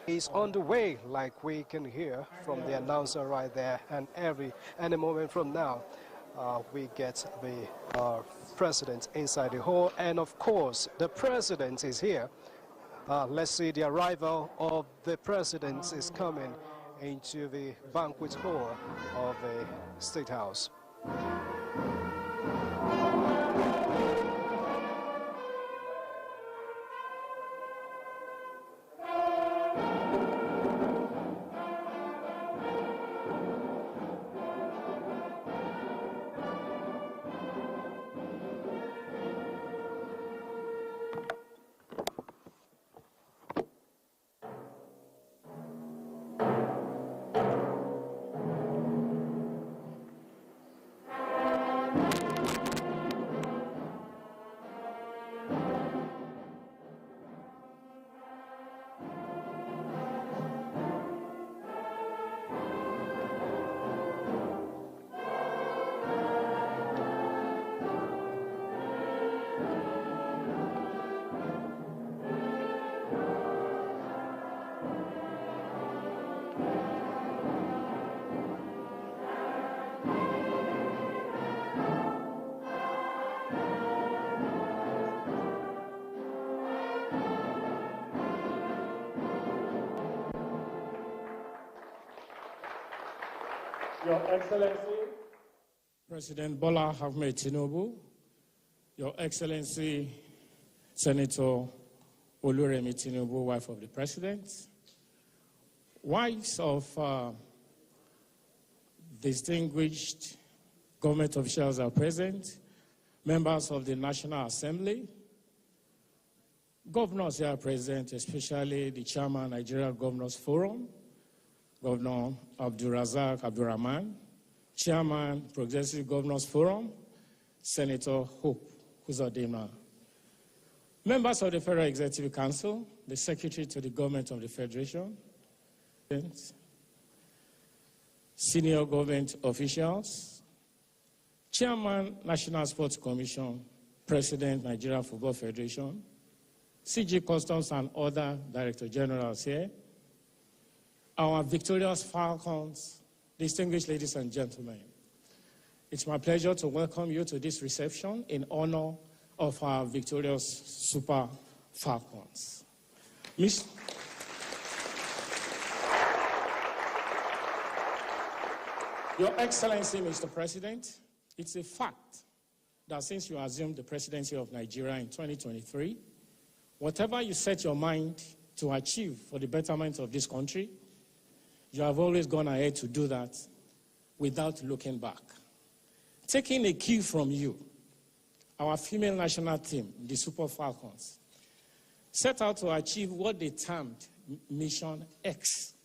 Is on the way, like we can hear from the announcer right there, and any moment from now we get the president inside the hall, and of course the president is here. Let's see, the arrival of the president is coming into the banquet hall of the State House. Your Excellency, President Bola Tinubu, Your Excellency, Senator Tinubu, wife of the President, wives of distinguished government officials are present, members of the National Assembly, governors are present, especially the chairman, Nigeria Governors Forum, Governor Abdulrazak Abdurrahman, Chairman, Progressive Governors Forum, Senator Hope Uzodimma, members of the Federal Executive Council, the Secretary to the Government of the Federation, senior government officials, Chairman, National Sports Commission, President, Nigeria Football Federation, CG Customs and other Director Generals here, our victorious Falcons, distinguished ladies and gentlemen. It's my pleasure to welcome you to this reception in honor of our victorious Super Falcons. Your Excellency, Mr. President, it's a fact that since you assumed the presidency of Nigeria in 2023, whatever you set your mind to achieve for the betterment of this country, you have always gone ahead to do that without looking back. Taking a cue from you, our female national team, the Super Falcons, set out to achieve what they termed Mission X,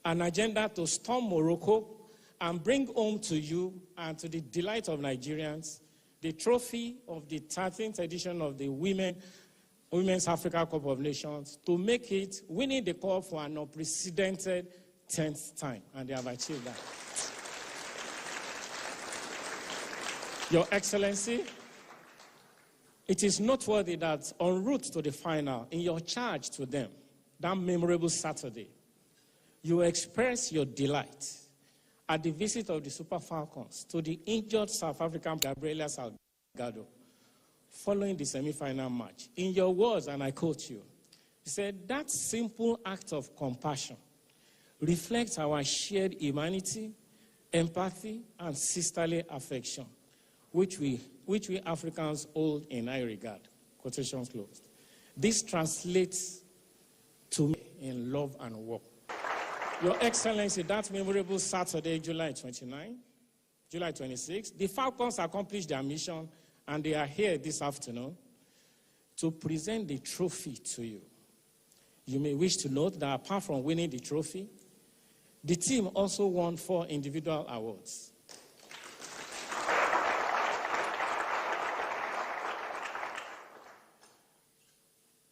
an agenda to storm Morocco and bring home to you and to the delight of Nigerians the trophy of the 13th edition of the Women's Africa Cup of Nations, to make it winning the cup for an unprecedented 10th time, and they have achieved that. Your Excellency, it is noteworthy that en route to the final, in your charge to them, that memorable Saturday, you expressed your delight at the visit of the Super Falcons to the injured South African Gabriela Salgado following the semi-final match. In your words, and I quote you, you said, "That simple act of compassion reflects our shared humanity, empathy, and sisterly affection, which we Africans hold in high regard." Quotations closed. This translates to me in love and war. Your Excellency, that memorable Saturday, July 26, the Falcons accomplished their mission, and they are here this afternoon to present the trophy to you. You may wish to note that apart from winning the trophy, the team also won 4 individual awards.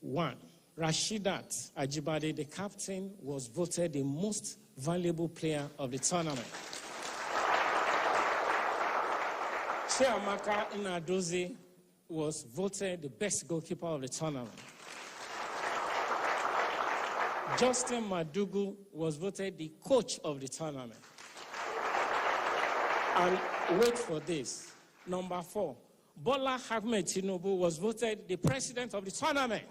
One, Rashidat Ajibade, the captain, was voted the most valuable player of the tournament. Chiamaka Nnadozie was voted the best goalkeeper of the tournament. Justin Madugu was voted the coach of the tournament. And wait for this. Number 4, Bola Tinubu was voted the president of the tournament.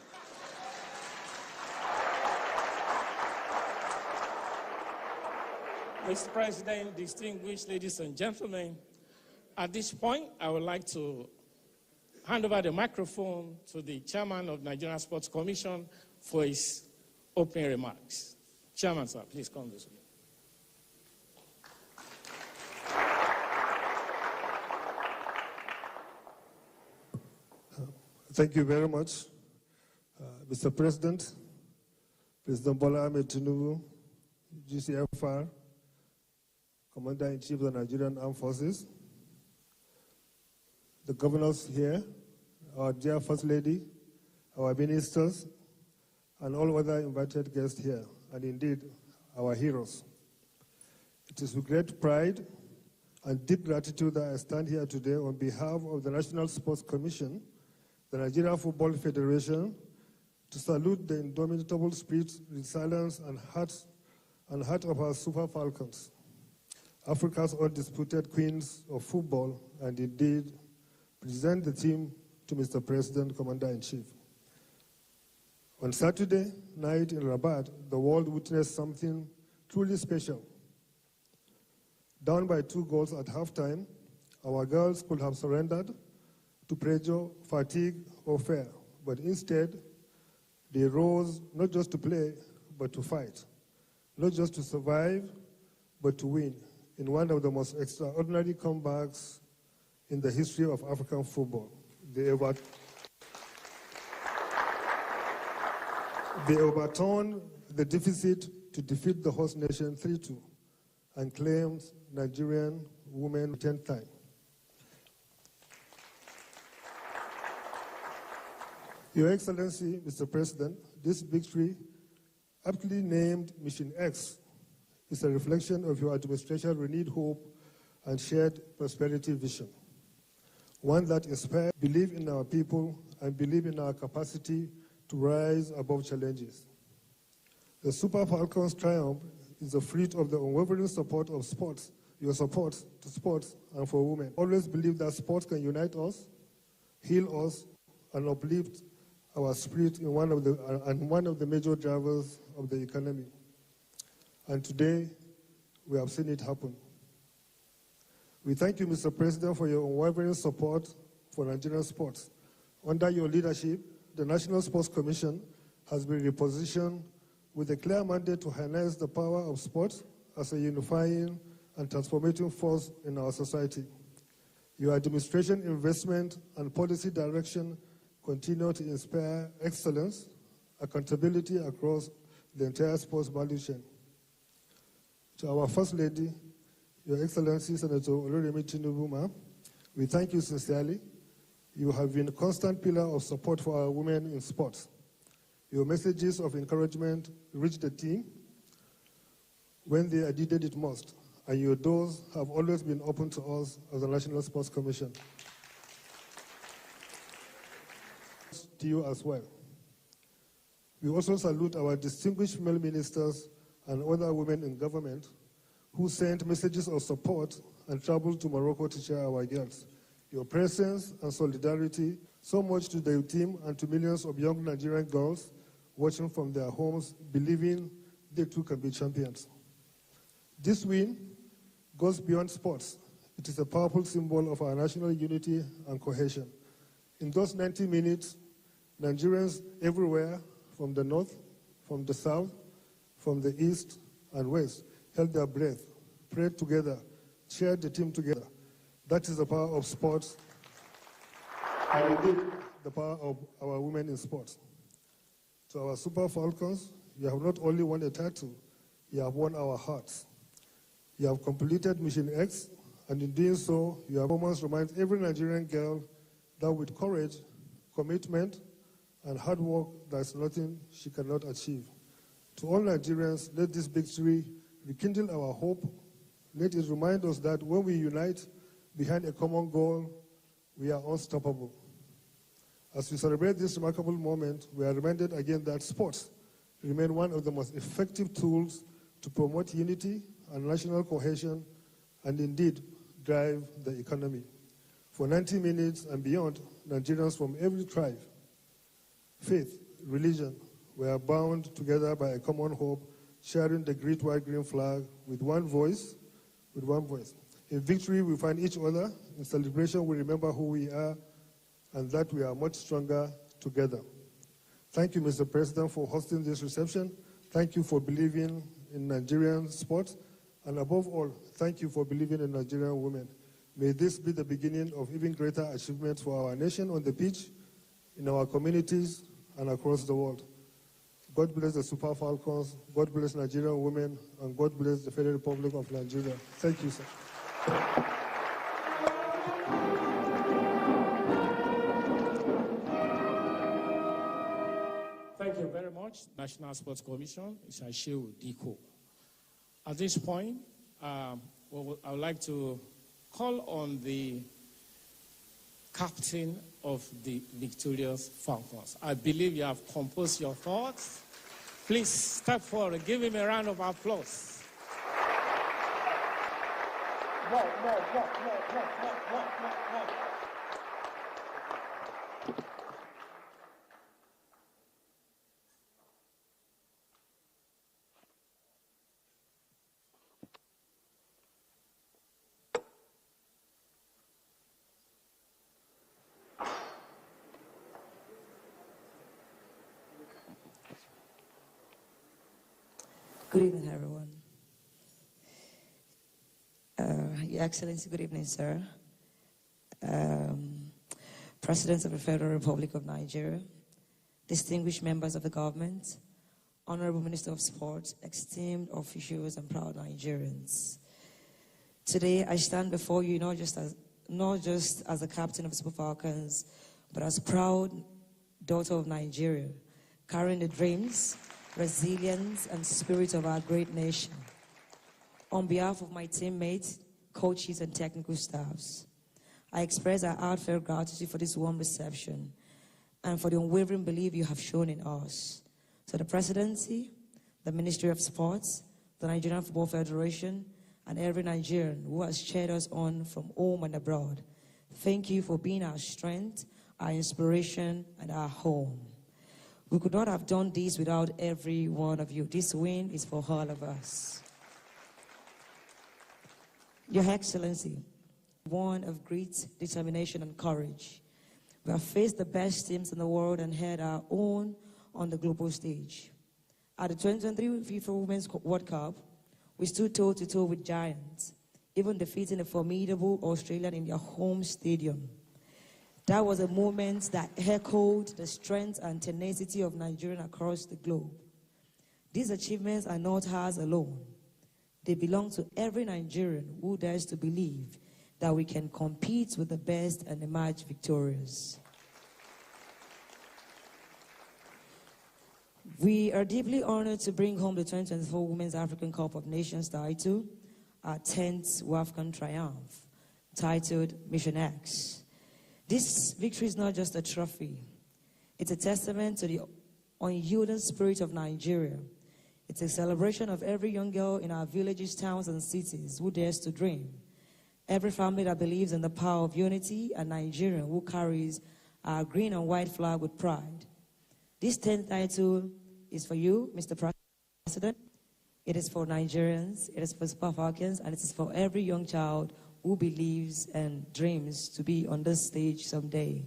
Mr. President, distinguished ladies and gentlemen, at this point, I would like to hand over the microphone to the chairman of Nigerian Sports Commission for his opening remarks. Chairman, sir, please come this way. Thank you very much, Mr. President, President Bola Tinubu, GCFR, Commander-in-Chief of the Nigerian Armed Forces, the governors here, our dear First Lady, our ministers, and all other invited guests here, and indeed, our heroes. It is with great pride and deep gratitude that I stand here today on behalf of the National Sports Commission, the Nigeria Football Federation, to salute the indomitable spirit, resilience, and heart of our Super Falcons, Africa's undisputed queens of football, and indeed present the team to Mr. President, Commander-in-Chief. On Saturday night in Rabat, the world witnessed something truly special. Down by 2 goals at halftime, our girls could have surrendered to pressure, fatigue, or fear, but instead, they rose not just to play, but to fight, not just to survive, but to win in one of the most extraordinary comebacks in the history of African football. They overturned the deficit to defeat the host nation 3-2 and claimed Nigerian women 10th time. Your Excellency, Mr. President, this victory, aptly named Mission X, is a reflection of your administration's renewed hope and shared prosperity vision, one that inspires belief in our people and belief in our capacity to rise above challenges. The Super Falcons' triumph is the fruit of the unwavering support of sports, your support to sports and for women. Always believe that sports can unite us, heal us, and uplift our spirit in one of the major drivers of the economy. And today, we have seen it happen. We thank you, Mr. President, for your unwavering support for Nigerian sports. Under your leadership, the National Sports Commission has been repositioned with a clear mandate to harness the power of sports as a unifying and transformative force in our society. Your administration, investment, and policy direction continue to inspire excellence, accountability across the entire sports value chain. To our First Lady, Your Excellency Senator Olympique Tinubu, we thank you sincerely. You have been a constant pillar of support for our women in sports. Your messages of encouragement reach the team when they are needed it most, and your doors have always been open to us as the National Sports Commission. To you as well. We also salute our distinguished female ministers and other women in government who sent messages of support and traveled to Morocco to share our girls. Your presence and solidarity so much to the team and to millions of young Nigerian girls watching from their homes, believing they too can be champions. This win goes beyond sports. It is a powerful symbol of our national unity and cohesion. In those 90 minutes, Nigerians everywhere, from the north, from the south, from the east and west, held their breath, prayed together, cheered the team together. That is the power of sports, and indeed the power of our women in sports. To our Super Falcons, you have not only won a title, you have won our hearts. You have completed Mission X, and in doing so, your performance reminds every Nigerian girl that with courage, commitment, and hard work, there's nothing she cannot achieve. To all Nigerians, let this victory rekindle our hope. Let it remind us that when we unite behind a common goal, we are unstoppable. As we celebrate this remarkable moment, we are reminded again that sports remain one of the most effective tools to promote unity and national cohesion and indeed drive the economy. For 90 minutes and beyond, Nigerians from every tribe, faith, religion were bound together by a common hope, sharing the great white-green flag with one voice. In victory, we find each other. In celebration, we remember who we are and that we are much stronger together. Thank you, Mr. President, for hosting this reception. Thank you for believing in Nigerian sports. And above all, thank you for believing in Nigerian women. May this be the beginning of even greater achievements for our nation on the pitch, in our communities, and across the world. God bless the Super Falcons, God bless Nigerian women, and God bless the Federal Republic of Nigeria. Thank you, sir. Thank you very much, National Sports Commission, Isashewu Diko. At this point, I would like to call on the captain of the victorious Falcons. I believe you have composed your thoughts. Please step forward and give him a round of applause. More. Good evening, everyone. Your Excellency, good evening, sir. President of the Federal Republic of Nigeria, distinguished members of the government, Honorable Minister of Sport, esteemed officials, and proud Nigerians. Today, I stand before you not just as the captain of the Super Falcons, but as proud daughter of Nigeria, carrying the dreams, resilience, and spirit of our great nation. On behalf of my teammates, coaches, and technical staffs, I express our heartfelt gratitude for this warm reception and for the unwavering belief you have shown in us. To the Presidency, the Ministry of Sports, the Nigerian Football Federation, and every Nigerian who has cheered us on from home and abroad, thank you for being our strength, our inspiration, and our home. We could not have done this without every one of you. This win is for all of us. Your Excellency, one of great determination and courage. We have faced the best teams in the world and had our own on the global stage. At the 2023 FIFA Women's World Cup, we stood toe-to-toe with giants, even defeating a formidable Australian in their home stadium. That was a moment that echoed the strength and tenacity of Nigerians across the globe. These achievements are not ours alone. They belong to every Nigerian who dares to believe that we can compete with the best and emerge victorious. We are deeply honored to bring home the 2024 Women's African Cup of Nations title, our 10th WAFCON triumph, titled Mission X. This victory is not just a trophy. It's a testament to the unyielding spirit of Nigeria. It's a celebration of every young girl in our villages, towns, and cities who dares to dream. Every family that believes in the power of unity, and Nigerian who carries our green and white flag with pride. This 10th title is for you, Mr. President. It is for Nigerians, it is for Super Falcons, and it is for every young child who believes and dreams to be on this stage someday.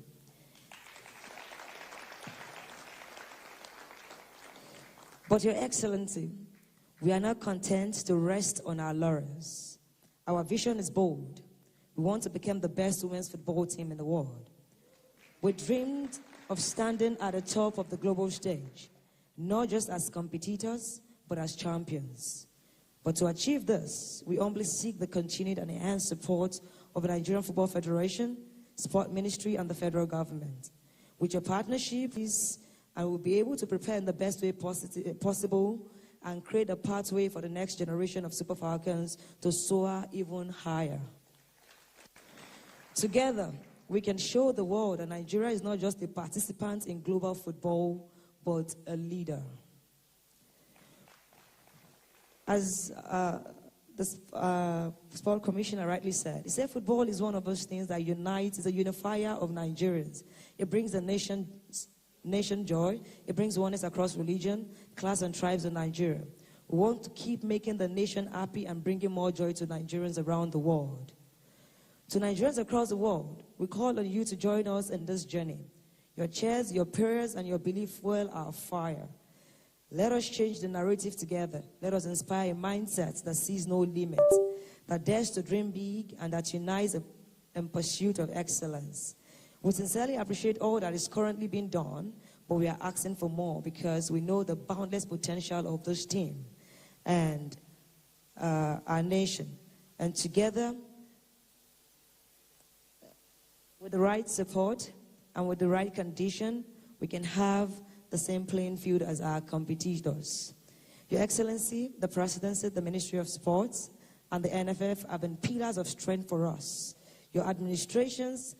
But Your Excellency, we are not content to rest on our laurels. Our vision is bold. We want to become the best women's football team in the world. We dreamed of standing at the top of the global stage, not just as competitors, but as champions. But to achieve this, we humbly seek the continued and enhanced support of the Nigerian Football Federation, Sport Ministry, and the federal government. With your partnership, and we'll be able to prepare in the best way possible and create a pathway for the next generation of Super Falcons to soar even higher. Together, we can show the world that Nigeria is not just a participant in global football, but a leader. As the sport commissioner rightly said, he said football is one of those things that unites, is a unifier of Nigerians. It brings the nation joy. It brings oneness across religion, class, and tribes in Nigeria. We want to keep making the nation happy and bringing more joy to Nigerians around the world. To Nigerians across the world, we call on you to join us in this journey. Your cheers, your prayers, and your belief fuel our fire. Let us change the narrative together. Let us inspire a mindset that sees no limit, that dares to dream big, and that unites in pursuit of excellence. We sincerely appreciate all that is currently being done, but we are asking for more because we know the boundless potential of this team and our nation. And together, with the right support and with the right condition, we can have the same playing field as our competitors. Your Excellency, the Presidency, the Ministry of Sports, and the NFF have been pillars of strength for us. Your administration's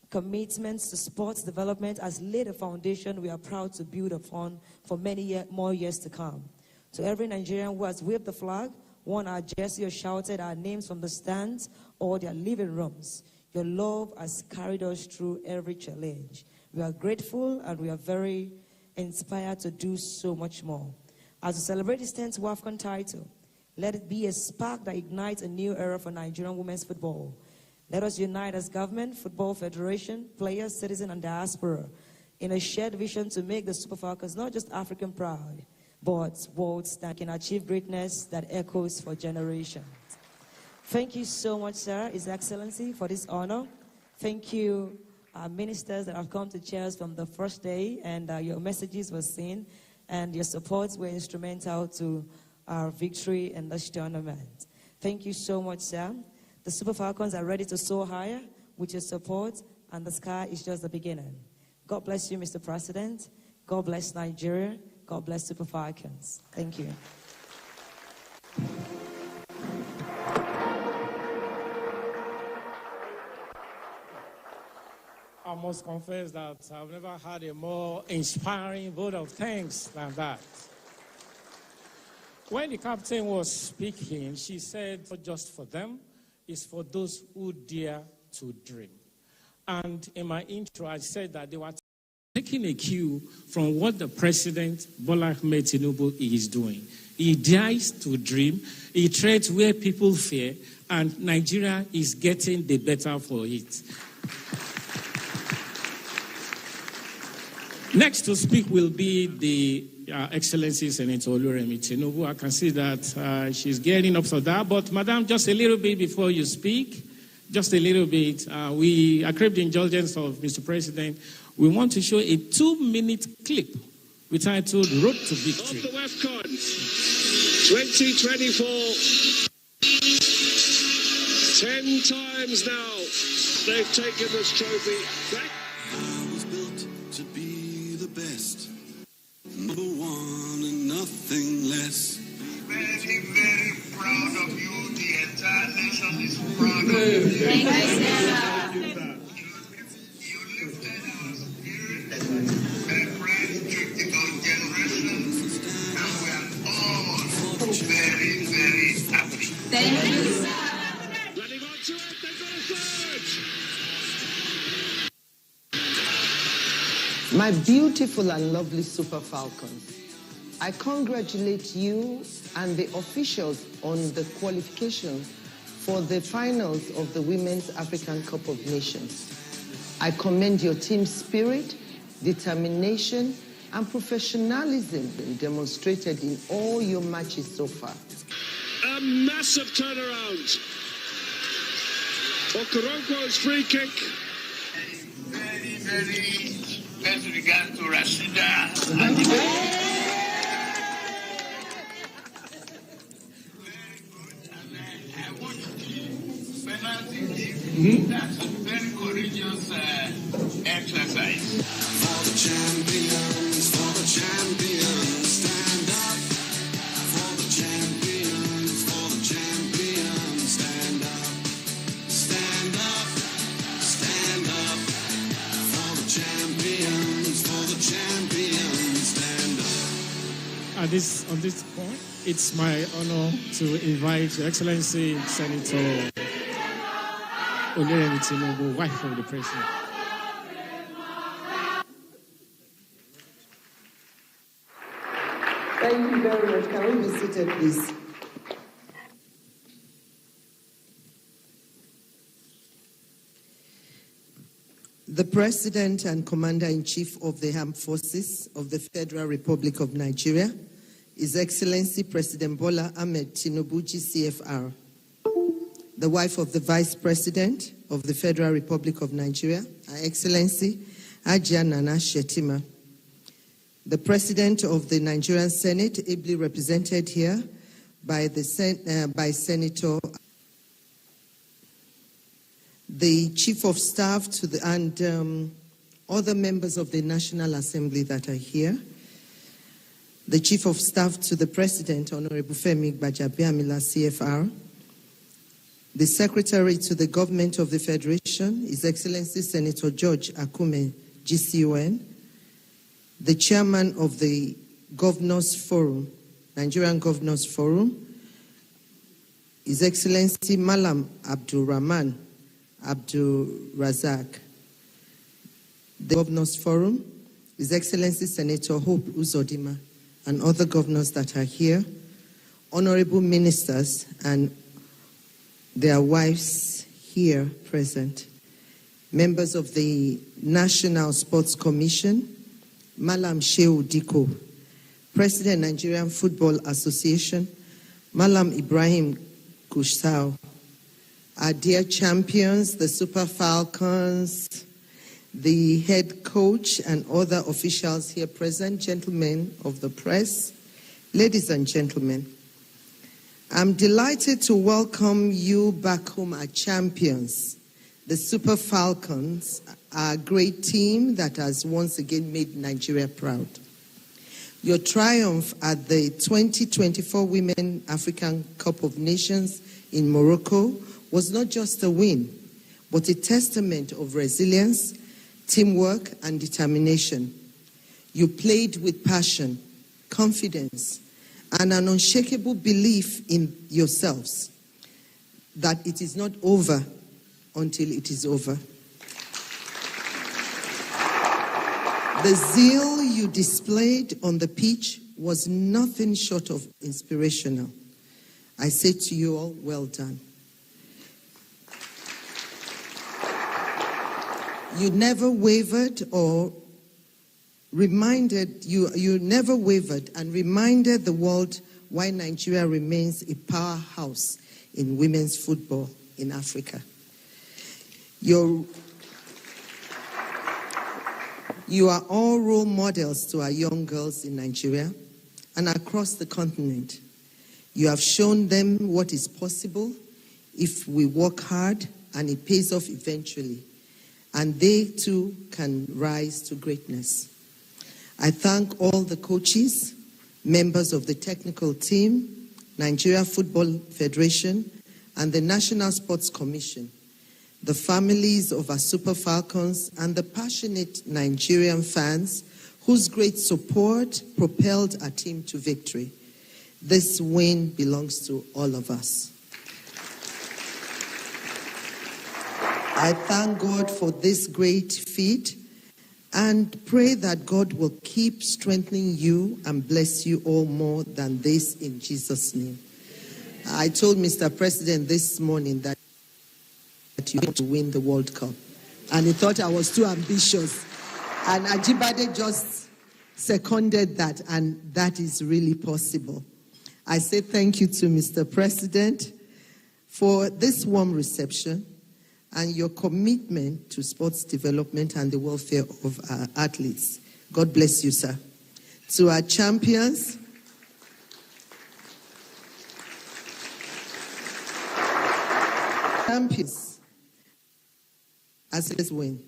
commitments to sports development has laid a foundation we are proud to build upon for many more years to come. To every Nigerian who has waved the flag, worn our jersey, or shouted our names from the stands or their living rooms, your love has carried us through every challenge. We are grateful and we are very inspired to do so much more. As we celebrate this 10th WAFCON title, let it be a spark that ignites a new era for Nigerian women's football. Let us unite as government, football federation, players, citizens, and diaspora in a shared vision to make the Super Falcons not just African proud, but worlds that can achieve greatness that echoes for generations. Thank you so much, sir, His Excellency, for this honor. Thank you, ministers that have come to chair us from the first day, and your messages were seen, and your supports were instrumental to our victory in this tournament. Thank you so much, sir. The Super Falcons are ready to soar higher with your support, and the sky is just the beginning. God bless you, Mr. President. God bless Nigeria. God bless Super Falcons. Thank you. I must confess that I've never had a more inspiring vote of thanks than that. When the captain was speaking, she said, not just for them, it's for those who dare to dream. And in my intro, I said that they were taking a cue from what the president, Bola Tinubu, is doing. He dares to dream, he treads where people fear, and Nigeria is getting the better for it. Next to speak will be the Excellency Senator Oluremi Tinubu. I can see that she's getting up for that. But, Madam, just a little bit before you speak, just a little bit. We crave the indulgence of Mr. President. We want to show a 2-minute clip we titled Road to Victory. Of the WAFCON 2024. 10 times now they've taken this trophy back. I was built to be the best, number one and nothing less. Very, very proud of you. The entire nation is proud of you. Thank you, sir. You lifted our spirit and pride critical generations, and we are all very, very happy. Thank you, sir. Running on to it, they've got a surge. My beautiful and lovely Super Falcons, I congratulate you and the officials on the qualification for the finals of the Women's African Cup of Nations. I commend your team spirit, determination, and professionalism demonstrated in all your matches so far. A massive turnaround. Okoronkwo's free kick. Very, very best regards to Rashida. Very good. And I want penalty. That's a very courageous exercise. For the champions, stand up. For the champions, stand up. Stand up, stand up. For the champions, stand up. On this point, It's my honor to invite Your Excellency Senator Bola Tinubu, wife of the President. Thank you very much. Can we be seated, please? The President and Commander-in-Chief of the Armed Forces of the Federal Republic of Nigeria, His Excellency President Bola Tinubu, GCFR, the wife of the Vice President of the Federal Republic of Nigeria, Her Excellency Ajia Nana Shetima, the President of the Nigerian Senate, ably represented here by Senator, the Chief of Staff and other members of the National Assembly that are here, the Chief of Staff to the President, Honorable Femi Gbajabiamila, CFR, the Secretary to the Government of the Federation, His Excellency Senator George Akume, GCON, the Chairman of the Governors Forum, Nigerian Governors Forum, His Excellency Malam Abdul Rahman Abdul Razak, the Governors Forum, His Excellency Senator Hope Uzodima, and other governors that are here, honorable ministers and their wives here present, members of the National Sports Commission, Malam Shehu Diko, President Nigerian Football Association, Malam Ibrahim Gusau, our dear champions, the Super Falcons, the head coach and other officials here present, gentlemen of the press, ladies and gentlemen, I'm delighted to welcome you back home, our champions, the Super Falcons, our great team that has once again made Nigeria proud. Your triumph at the 2024 Women African Cup of Nations in Morocco was not just a win, but a testament of resilience, teamwork, and determination. You played with passion, confidence, and an unshakable belief in yourselves that it is not over until it is over. The zeal you displayed on the pitch was nothing short of inspirational. I say to you all, well done. You never wavered and reminded the world why Nigeria remains a powerhouse in women's football in Africa. You are all role models to our young girls in Nigeria and across the continent. You have shown them what is possible if we work hard, and it pays off eventually. And they too can rise to greatness. I thank all the coaches, members of the technical team, Nigeria Football Federation, and the National Sports Commission, the families of our Super Falcons, and the passionate Nigerian fans whose great support propelled our team to victory. This win belongs to all of us. I thank God for this great feat and pray that God will keep strengthening you and bless you all more than this in Jesus' name. I told Mr. President this morning that you want to win the World Cup. And he thought I was too ambitious. And Ajibade just seconded that, and that is really possible. I say thank you to Mr. President for this warm reception and your commitment to sports development and the welfare of our athletes. God bless you, sir. To our champions, as this win,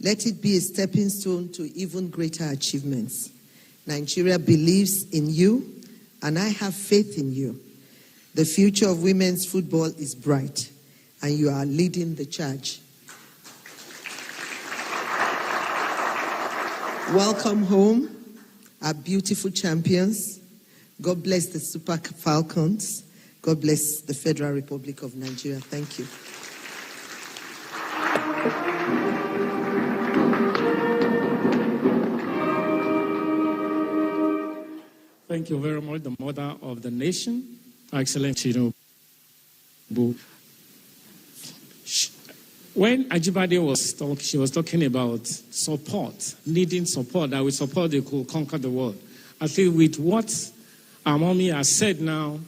let it be a stepping stone to even greater achievements. Nigeria believes in you, and I have faith in you. The future of women's football is bright, and you are leading the charge. Welcome home, our beautiful champions. God bless the Super Falcons. God bless the Federal Republic of Nigeria. Thank you. Thank you very much, the mother of the nation, Excellent Tinubu. When Ajibade was talking, she was talking about support, needing support, that with support they could conquer the world. I think with what our mommy has said now,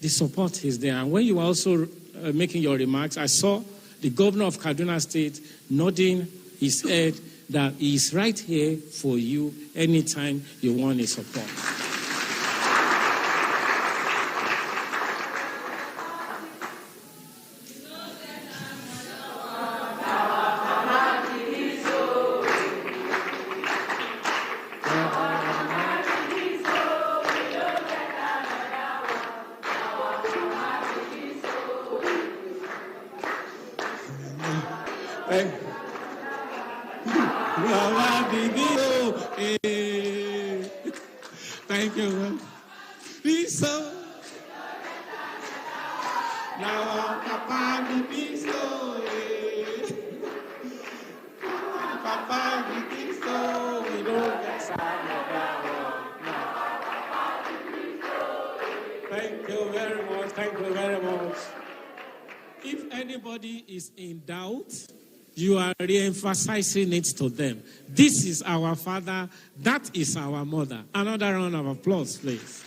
the support is there. And when you were also making your remarks, I saw the governor of Kaduna State nodding his head that he is right here for you anytime you want his support. Thank you. Please, so. Now, Papa, please, so. Papa, please, so. We don't get sad. Thank you very much. Thank you very much. If anybody is in doubt, you are re-emphasizing it to them. This is our father, that is our mother. Another round of applause, please.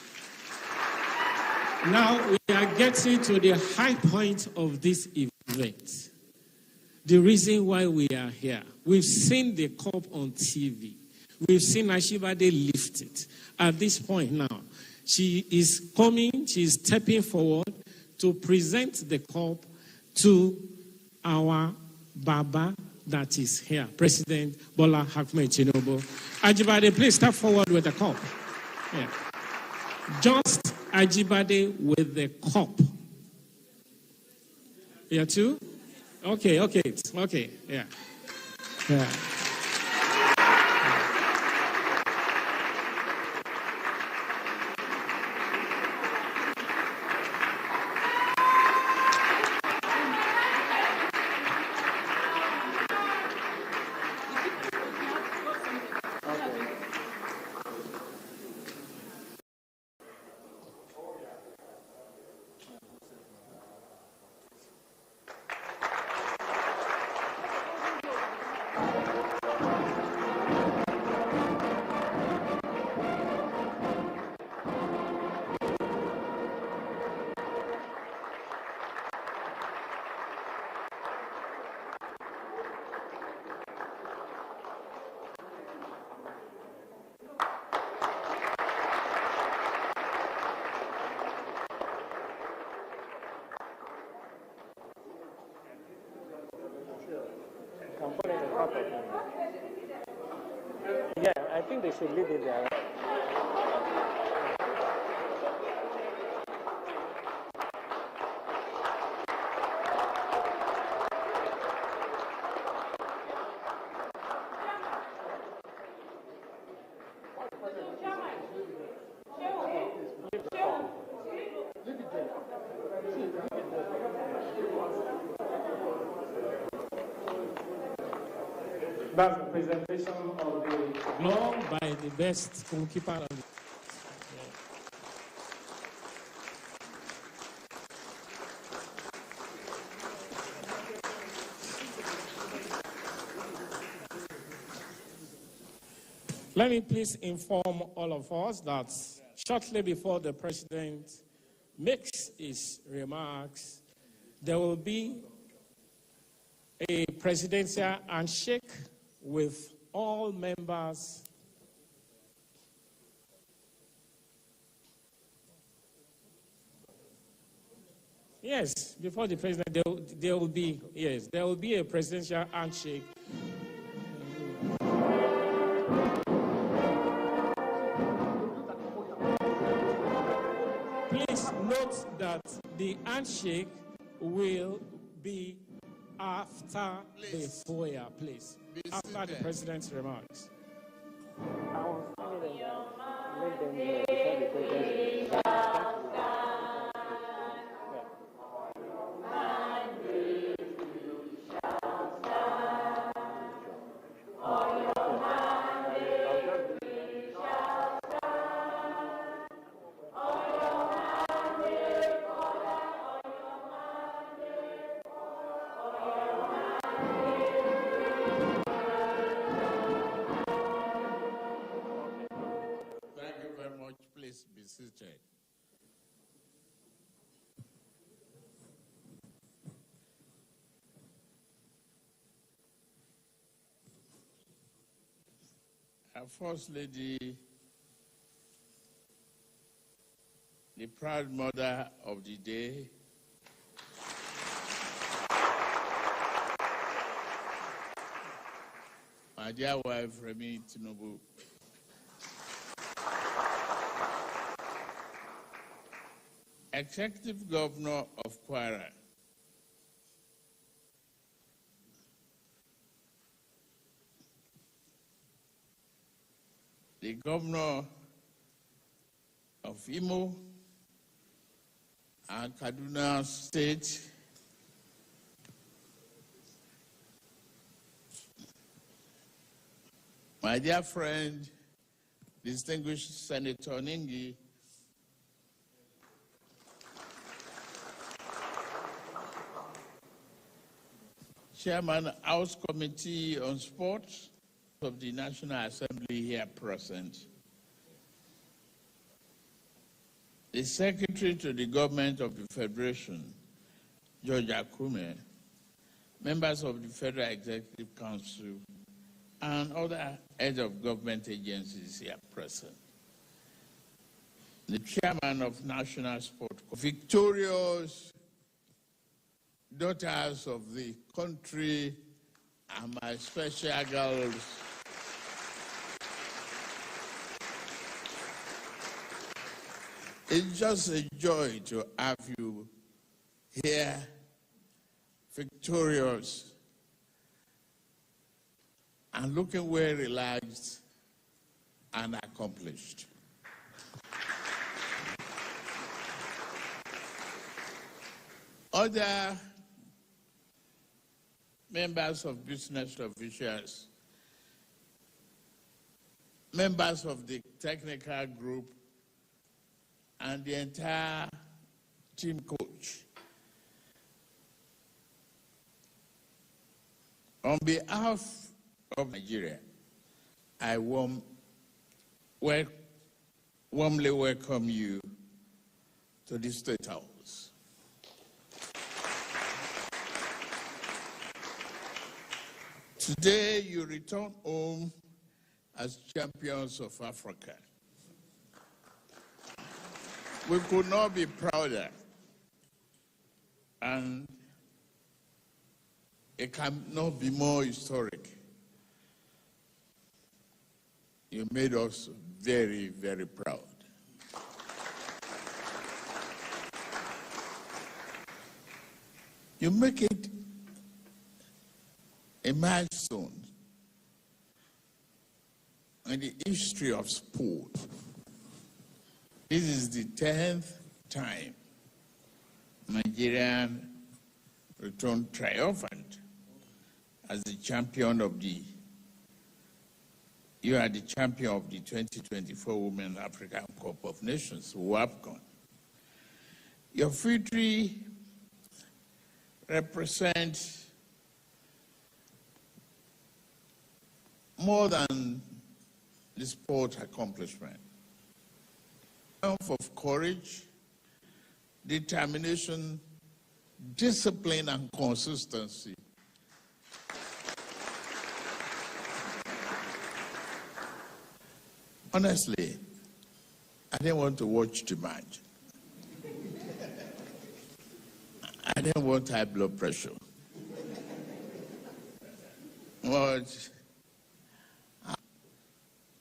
Now we are getting to the high point of this event. The reason why we are here. We've seen the cup on TV. We've seen Ashibade lift it. At this point now, she is coming, she is stepping forward to present the cup to our Baba that is here, President Bola Tinubu. Ajibade, please step forward with the cup. Yeah. Just Ajibade with the cup. Yeah, too? Okay, yeah. Yeah. Yeah, I think they should leave it there. That's the presentation of the glove by the best goalkeeper of the Let me please inform all of us that shortly before the president makes his remarks, there will be a presidential handshake with all members Yes, before the president, there will be a presidential handshake. Please note that the handshake will be after the foyer, please. After the president's remarks. I was telling them that make them before the president. Our First Lady, the proud mother of the day, my dear wife, Bola Tinubu, Executive Governor of Kwara, the Governor of Imo and Kaduna State, my dear friend, distinguished Senator Ningi, Chairman, House Committee on Sports of the National Assembly here present, the Secretary to the Government of the Federation, George Akume, members of the Federal Executive Council, and other heads of government agencies here present, the Chairman of National Sport, victorious daughters of the country, and my special girls, it's just a joy to have you here, victorious, and looking well relaxed and accomplished. Other members of business officials, members of the technical group, and the entire team coach. On behalf of Nigeria, I warmly welcome you to the State House. Today, you return home as champions of Africa. We could not be prouder, and it cannot be more historic. You made us very, very proud. You make it a milestone in the history of sport. This is the 10th time Nigerian returned triumphant as the champion of you are the champion of the 2024 Women African Cup of Nations, WAFCON. Your victory represents more than the sport accomplishment. Of courage, determination, discipline, and consistency. Honestly, I didn't want to watch the match. I didn't want high blood pressure. But I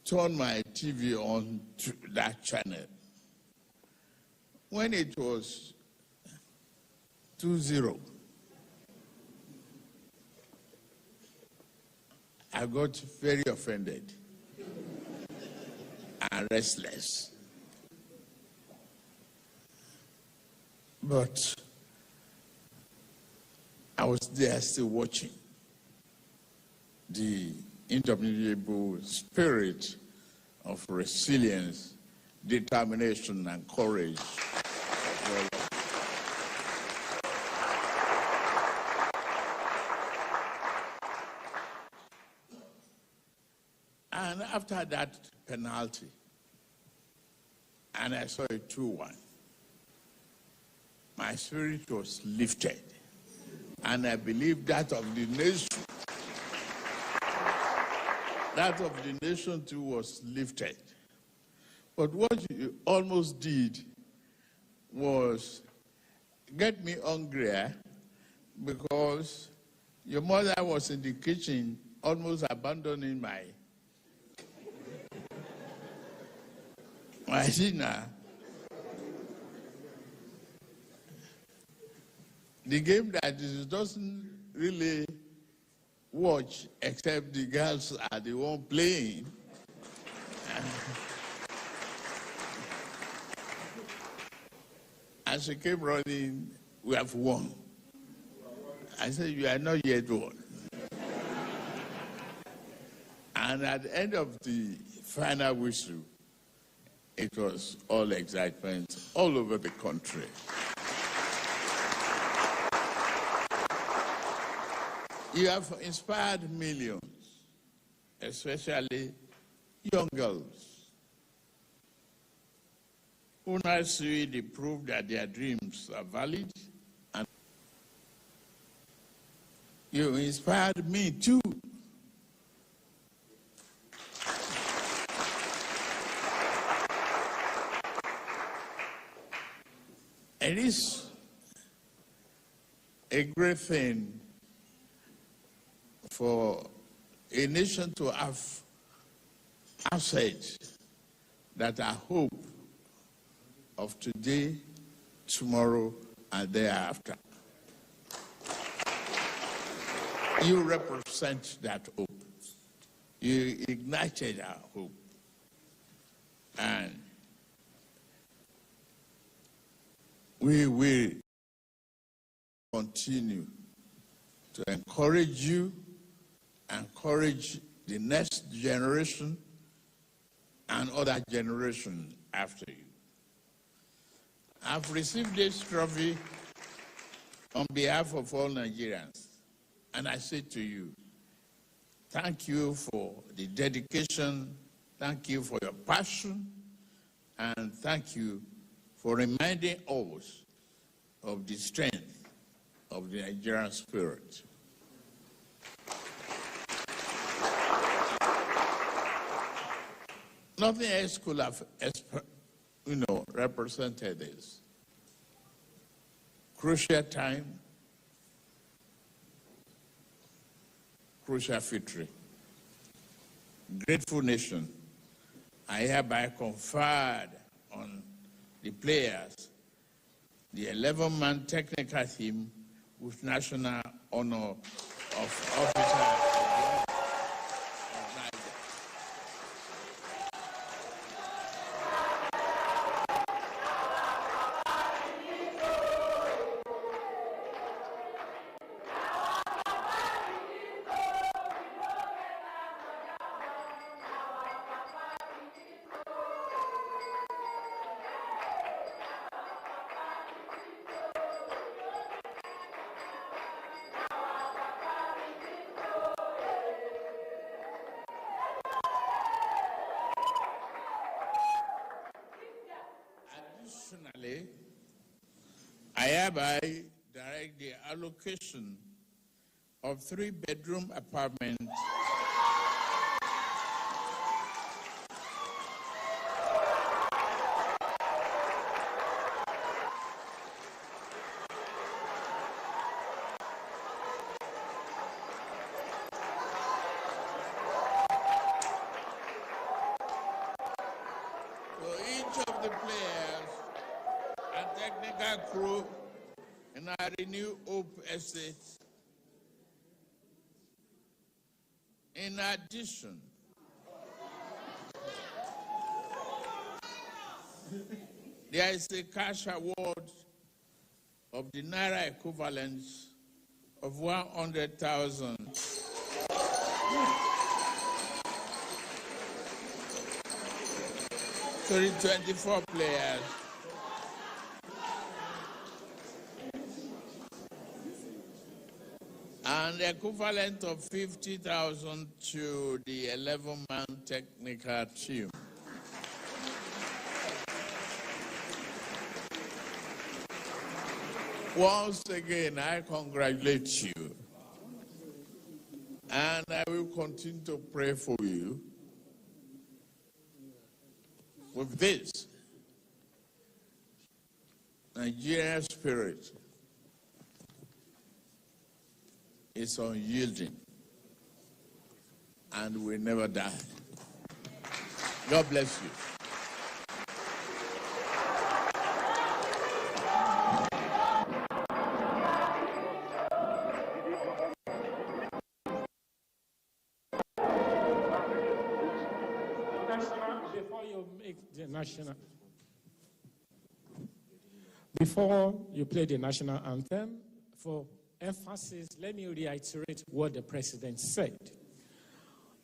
turned my TV on to that channel. When it was 2-0, I got very offended and restless. But I was there still watching the indomitable spirit of resilience, determination, and courage. And after that penalty, and I saw a 2-1, my spirit was lifted. And I believe that of the nation, that of the nation too was lifted. But what you almost did was get me hungrier, because your mother was in the kitchen almost abandoning my dinner. The game that it doesn't really watch except the girls are the one playing. And she came running, we have won. I said, you are not yet won. And at the end of the final whistle, it was all excitement all over the country. You have inspired millions, especially young girls, who now see the proof that their dreams are valid. And you inspired me too. It is a great thing for a nation to have assets that are hope of today, tomorrow, and thereafter. You represent that hope. You ignited our hope. And we will continue to encourage you, encourage the next generation and other generations after you. I've received this trophy on behalf of all Nigerians, and I say to you, thank you for the dedication, thank you for your passion, and thank you for reminding us of the strength of the Nigerian spirit. Nothing else could have, represented this crucial time, crucial victory. Grateful nation, I hereby conferred on the players the 11-man technical team with national honor of officer. Additionally, I hereby direct the allocation of 3-bedroom apartments crew in our Renew Hope Estate. In addition, there is a cash award of the Naira equivalent of 100,000 to the 24 players. And the equivalent of 50,000 to the 11-man technical team. Once again, I congratulate you. And I will continue to pray for you with this. Nigerian spirit is unyielding and will never die. God bless you. Before you play the national anthem, for emphasis, let me reiterate what the president said.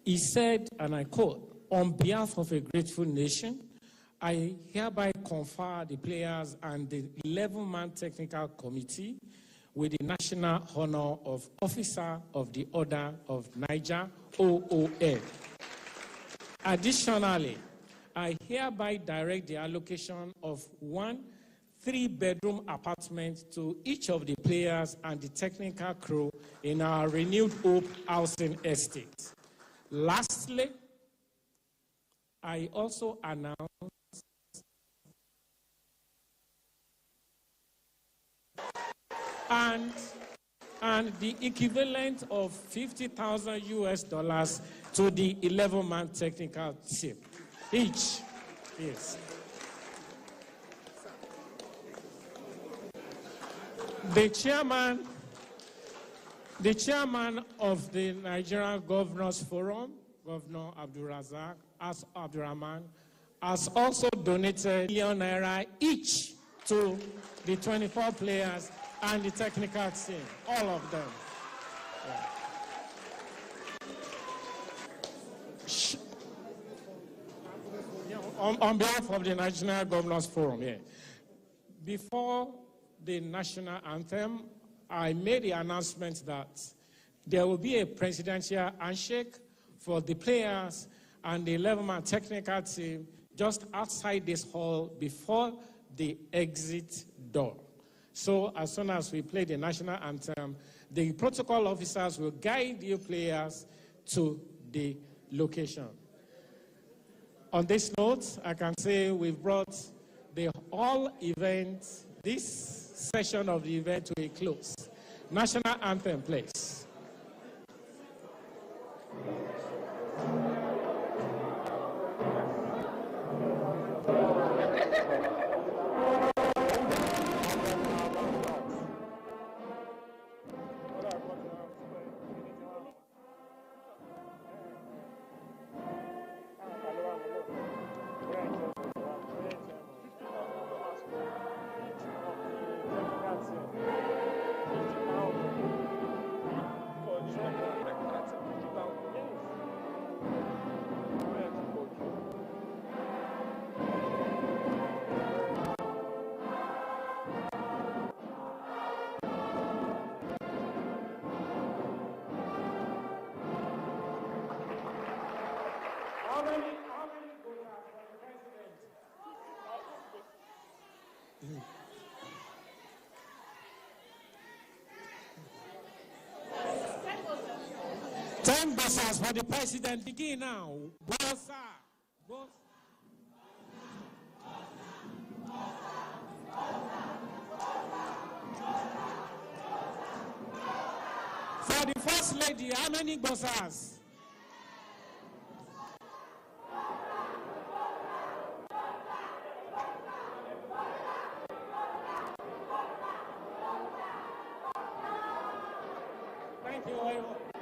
He said, and I quote, "On behalf of a grateful nation, I hereby confer the players and the 11-man technical committee with the national honor of Officer of the Order of Niger, OON. Additionally, I hereby direct the allocation of 1 3-bedroom apartment to each of the players and the technical crew in our Renewed Hope housing estate. Lastly, I also announce and the equivalent of $50,000 US to the 11-man technical team each. Yes. The chairman of the Nigerian Governors Forum, Governor Abdurrahman, has also donated £1 million each to the 24 players and the technical team, all of them. Yeah. On behalf of the National Governors Forum, yeah. Before the national anthem, I made the announcement that there will be a presidential handshake for the players and the 11-man technical team just outside this hall before the exit door. So as soon as we play the national anthem, the protocol officers will guide you players to the location. On this note, I can say we've brought the whole event, this session of the event, to a close. National anthem, please. Buses for the president. Begin now. Bosa. For the first lady, how many bosses? Thank you very much.